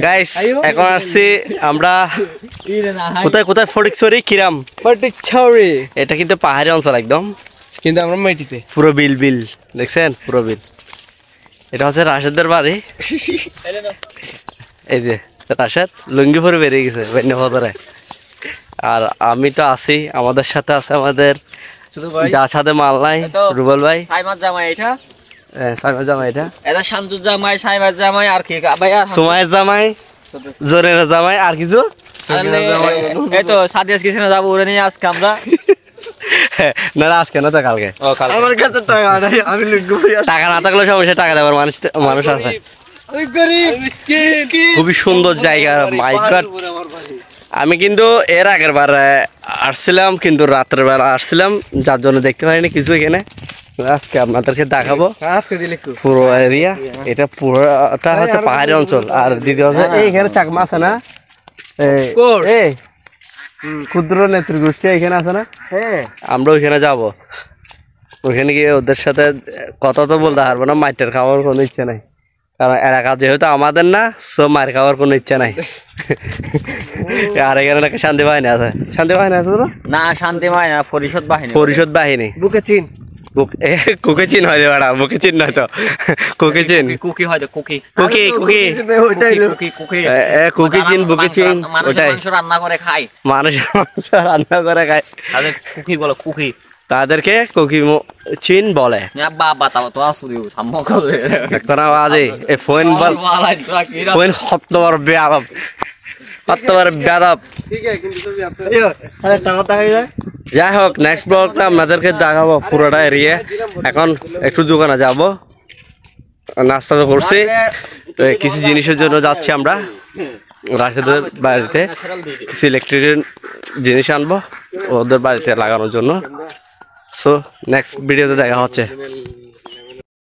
Guys এখন আসছি আমরা কোথায় কোথায় ফটিকছড়ি কিরাম ফটিকছড়ি এটা কিন্তু পাহাড়ি অঞ্চল একদম কিন্তু আমরা মাটিতে পুরো বিল বিল দেখছেন পুরো বিল এটা হচ্ছে রাশেদের বাড়ি এই যে রাশেদ লুঙ্গি পরে বেরিয়ে গেছে বেন্যভদরে আর আমি তো আছি আমাদের সাথে আছে আমাদের যার সাথে মাল নাই রুবেল ভাই সাইমার জামাই এটা সাইমার জামাই এটা শামসুর জামাই সাইমার জামাই আর কি ভাইয়া সুমাইয়ের জামাই জোরের জামাই আর কিছু এই তো সাদিয়াস কিসে যাবো ওরে নিয়ে আজকে আমরা না আজকে না তো কালকে আমার কাছে টাকা নাই আমি লুঙ্গি পরে টাকা না থাকলে সমস্যা টাকা দেওয়ার মানুষ আছে খুবই সুন্দর জায়গা মাই গড আমি কিন্তু এর আগের বার আসছিলাম কিন্তু রাত্রের বেলা আসছিলাম যার জন্য দেখতে পাইনি কিছু এখানে আজকে আপনাদেরকে দেখাবো পুরো এরিয়া এটা পুরোটা হচ্ছে পাহাড়ি অঞ্চল আর দ্বিতীয় হচ্ছে এইখানে চাকমা আছে না এই ক্ষুদ্র নেতৃগোষ্ঠী এখানে আছে না আমরা ওইখানে যাবো ওইখানে গিয়ে ওদের সাথে কথা তো বলতে পারবো না মাইটের খাওয়ার কোনো ইচ্ছে নাই কারণ এলাকা যেহেতু আমাদের না সব মার খাওয়ার কোনো ইচ্ছা নাই আর এখানে নাকি শান্তি বাহিনী আছে শান্তি বাহিনী আছে তো না শান্তি বাহিনী না পরিষদ বাহিনী বুকে চিন কুকি চিন হয় বেড়া বুকে চিন নয় তো কুকি চিন কুকি হয় কুকি কুকি কুকি কুকি চিন বুকে চিন ওটাই মাংস রান্না করে খায় মানুষ রান্না করে খায় তাদের কুকি বলো কুকি তাদেরকে কুকি চিন বলে বাবা তাও তো আসুদিও সাম্মক করে একটা আওয়াজে এই ফোন বল ফোন হতবার বেয়াদব হতবার বেয়াদব ঠিক আছে কিন্তু তুমি টাকাটা হয়ে যায় যাই হোক নেক্সট ব্লগটা আপনাদেরকে দেখাবো পুরোটা এরিয়া এখন একটু দোকানে যাব নাস্তা তো করছি কিছু জিনিসের জন্য যাচ্ছি আমরা রাশেদের বাড়িতে কিছু ইলেকট্রিকের জিনিস আনবো ওদের বাড়িতে লাগানোর জন্য সো নেক্সট ভিডিওতে দেখা হচ্ছে।